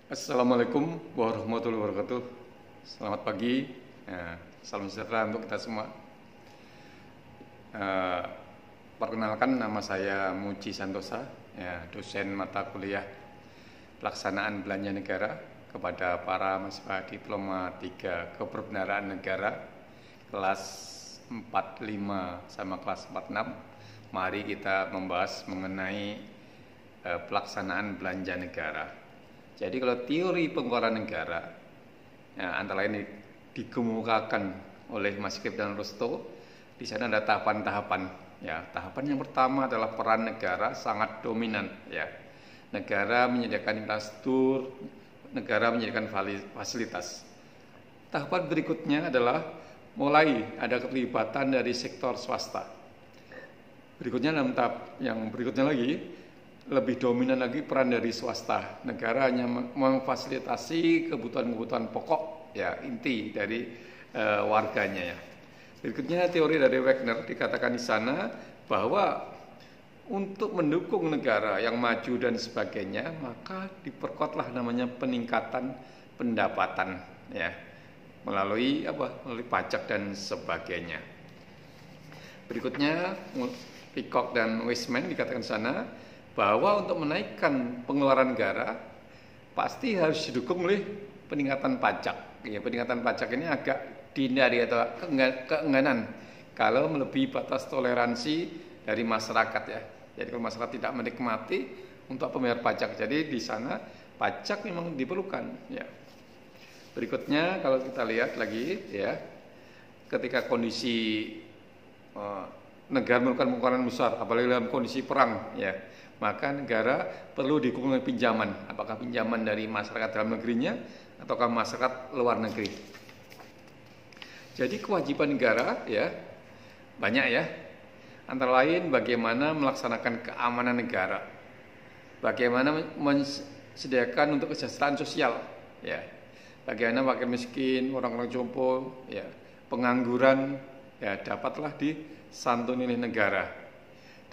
Assalamualaikum warahmatullahi wabarakatuh. Selamat pagi, salam sejahtera untuk kita semua. Eh, Perkenalkan, nama saya Muji Santosa, dosen mata kuliah pelaksanaan belanja negara kepada para mahasiswa diploma 3 keberbendaraan negara kelas 45 sama kelas 46. Mari kita membahas mengenai pelaksanaan belanja negara. Jadi kalau teori pengeluaran negara, antara lain dikemukakan oleh Mas Kip dan Rusto, di sana ada tahapan-tahapan. Ya, tahapan yang pertama adalah peran negara sangat dominan. Ya, negara menyediakan infrastruktur, negara menyediakan fasilitas. Tahapan berikutnya adalah mulai ada keterlibatan dari sektor swasta. Berikutnya dalam tahap yang berikutnya lagi, lebih dominan lagi peran dari swasta. Negara hanya memfasilitasi kebutuhan-kebutuhan pokok, ya, inti dari warganya, ya. Berikutnya teori dari Wagner dikatakan di sana bahwa untuk mendukung negara yang maju dan sebagainya, maka diperkuatlah namanya peningkatan pendapatan, ya, melalui pajak dan sebagainya. Berikutnya Peacock dan Weisman dikatakan di sana bahwa untuk menaikkan pengeluaran negara pasti harus didukung oleh peningkatan pajak. Ya, peningkatan pajak ini agak dihindari atau keengganan kalau melebihi batas toleransi dari masyarakat, ya. Jadi kalau masyarakat tidak menikmati untuk pembayar pajak, jadi di sana pajak memang diperlukan, ya. Berikutnya kalau kita lihat lagi, ya, ketika kondisi negara melakukan pengeluaran besar, apalagi dalam kondisi perang, ya, maka negara perlu didukung oleh pinjaman, apakah pinjaman dari masyarakat dalam negerinya ataukah masyarakat luar negeri. Jadi kewajiban negara, ya, banyak, ya. Antara lain bagaimana melaksanakan keamanan negara, bagaimana menyediakan untuk kesejahteraan sosial, ya, bagaimana wakil miskin, orang-orang jompo, ya, pengangguran, ya, dapatlah disantuni oleh negara.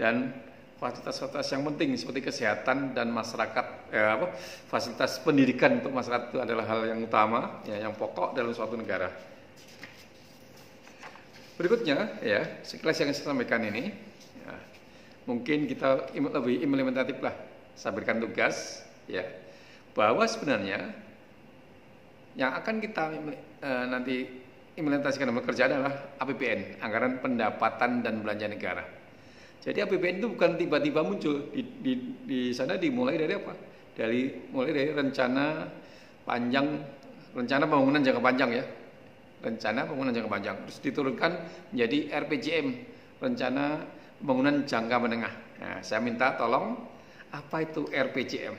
Dan fasilitas-fasilitas yang penting seperti kesehatan dan masyarakat, fasilitas pendidikan untuk masyarakat itu adalah hal yang utama, ya, yang pokok dalam suatu negara. Berikutnya, ya, sekilas yang saya sampaikan ini, ya, mungkin kita lebih implementatif lah. Saya berikan tugas, ya, bahwa sebenarnya yang akan kita nanti implementasikan dalam kerja adalah APBN, anggaran pendapatan dan belanja negara. Jadi APBN itu bukan tiba-tiba muncul di sana, dimulai dari apa? Mulai dari rencana pembangunan jangka panjang, ya. Rencana pembangunan jangka panjang, terus diturunkan menjadi RPJM, rencana pembangunan jangka menengah. Nah, saya minta tolong, apa itu RPJM?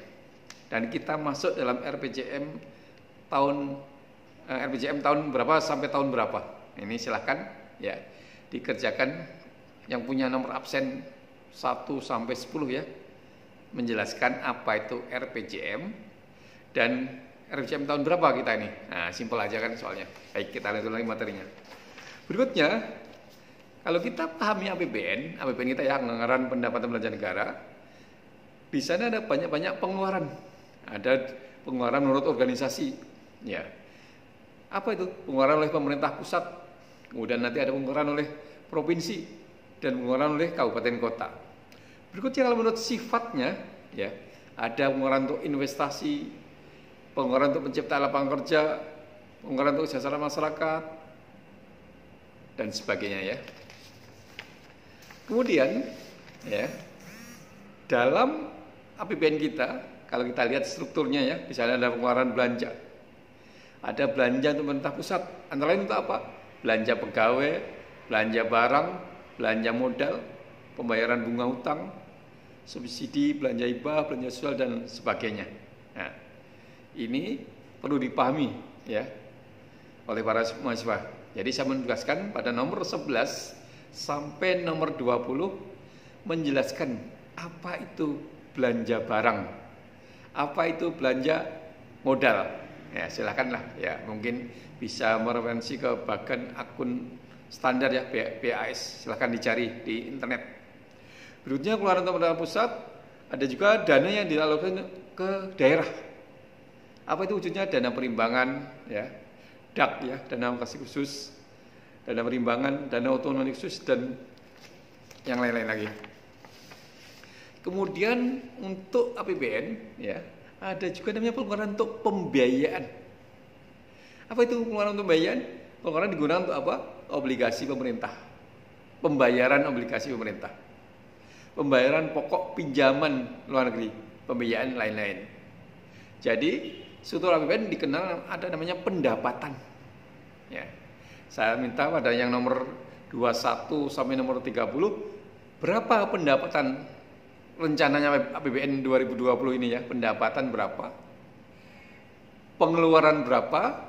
Dan kita masuk dalam RPJM tahun berapa sampai tahun berapa? Ini silahkan, ya, dikerjakan. Yang punya nomor absen 1 sampai 10, ya, menjelaskan apa itu RPJM dan RPJM tahun berapa kita ini. Nah, simpel aja kan soalnya. Baik, kita lihat lagi materinya. Berikutnya, kalau kita pahami APBN kita, ya, anggaran pendapatan belanja negara, di sana ada banyak-banyak pengeluaran. Ada pengeluaran menurut organisasi, ya. Apa itu? Pengeluaran oleh pemerintah pusat, kemudian nanti ada pengeluaran oleh provinsi dan pengeluaran oleh kabupaten kota. Berikutnya kalau menurut sifatnya, ya, ada pengeluaran untuk investasi, pengeluaran untuk penciptaan lapangan kerja, pengeluaran untuk kesejahteraan masyarakat, dan sebagainya, ya. Kemudian, ya, dalam APBN kita, kalau kita lihat strukturnya, ya, di sana ada pengeluaran belanja. Ada belanja untuk pemerintah pusat, antara lain untuk apa? Belanja pegawai, belanja barang, belanja modal, pembayaran bunga utang, subsidi, belanja hibah, belanja sosial, dan sebagainya. Nah, ini perlu dipahami, ya, oleh para mahasiswa. Jadi saya menugaskan pada nomor 11 sampai nomor 20 menjelaskan apa itu belanja barang, apa itu belanja modal. Ya, silakanlah, ya, mungkin bisa mereferensi ke bagian akun standar, ya, BAS, silahkan dicari di internet. Berikutnya keluaran pemerintah pusat, ada juga dana yang dialokasikan ke daerah. Apa itu wujudnya? Dana perimbangan, ya, DAK, ya, dana alokasi khusus, dana perimbangan, dana otonomi khusus, dan yang lain-lain lagi. Kemudian untuk APBN, ya, ada juga namanya pengeluaran untuk pembiayaan. Apa itu pengeluaran untuk pembiayaan? Pengeluaran digunakan untuk apa? Obligasi pemerintah, pembayaran obligasi pemerintah, pembayaran pokok pinjaman luar negeri, pembiayaan lain-lain. Jadi struktur APBN dikenal ada namanya pendapatan. Ya, saya minta pada yang nomor 21 sampai nomor 30, berapa pendapatan rencananya APBN 2020 ini, ya, pendapatan berapa, pengeluaran berapa,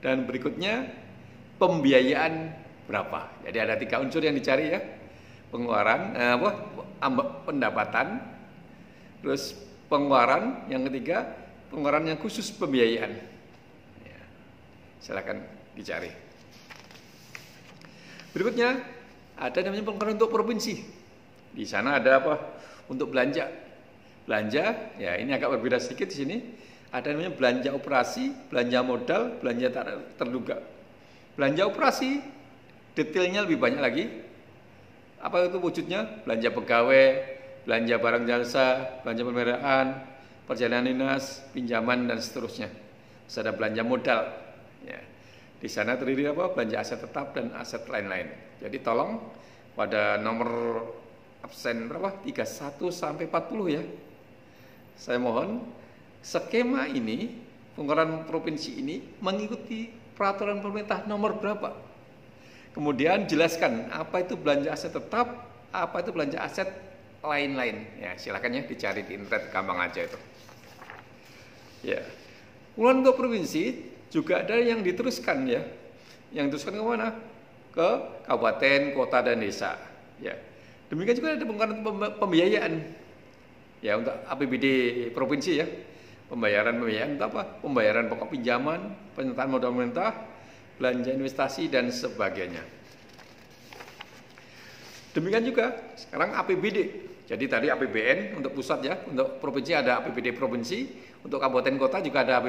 dan berikutnya pembiayaan berapa. Jadi ada 3 unsur yang dicari, ya, pengeluaran, pendapatan, terus pengeluaran, yang ketiga pengeluaran yang khusus pembiayaan. Ya, silakan dicari. Berikutnya ada namanya pengeluaran untuk provinsi. Di sana ada apa? Untuk belanja. Belanja, ya, ini agak berbeda sedikit di sini. Ada namanya belanja operasi, belanja modal, belanja terduga. Belanja operasi detailnya lebih banyak lagi. Apa itu wujudnya? Belanja pegawai, belanja barang jasa, belanja pemeliharaan, perjalanan dinas, pinjaman, dan seterusnya. Terus ada belanja modal. Ya. Di sana terdiri apa? Belanja aset tetap dan aset lain-lain. Jadi tolong pada nomor absen berapa? 31 sampai 40, ya. Saya mohon skema ini, pengeluaran provinsi ini mengikuti peraturan pemerintah nomor berapa. Kemudian jelaskan apa itu belanja aset tetap, apa itu belanja aset lain-lain. Ya, silakan, ya, dicari di internet, gampang aja itu. Ya. Pengeluaran untuk provinsi juga ada yang diteruskan, ya. Yang diteruskan ke mana? Ke kabupaten, kota, dan desa. Ya. Demikian juga ada pengeluaran pembiayaan, ya, untuk APBD provinsi, ya. Pembayaran untuk apa? Pembayaran pokok pinjaman, penyertaan modal pemerintah, belanja investasi, dan sebagainya. Demikian juga sekarang APBD. Jadi tadi APBN untuk pusat, ya, untuk provinsi ada APBD provinsi, untuk kabupaten kota juga ada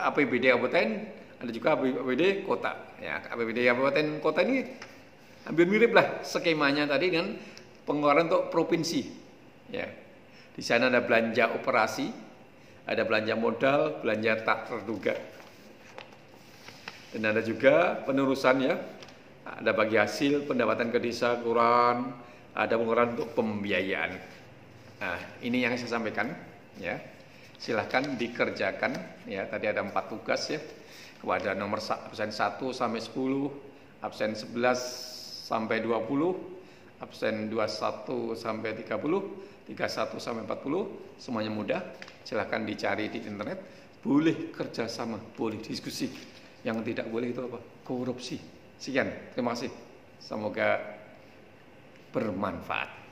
APBD kabupaten, ada juga APBD kota. Ya, APBD kabupaten kota ini hampir mirip lah skemanya tadi dengan pengeluaran untuk provinsi. Ya, di sana ada belanja operasi, ada belanja modal, belanja tak terduga, dan ada juga penerusan, ya. Ada bagi hasil pendapatan ke desa, kelurahan, ada pengeluaran untuk pembiayaan. Nah, ini yang saya sampaikan, ya. Silahkan dikerjakan, ya. Tadi ada 4 tugas, ya. Kepada nomor absen 1 sampai 10, absen 11 sampai 20, absen 21 sampai 30, 31 sampai 40, semuanya mudah. Silahkan dicari di internet. Boleh kerjasama, boleh diskusi. Yang tidak boleh itu apa? Korupsi. Sekian, terima kasih. Semoga bermanfaat.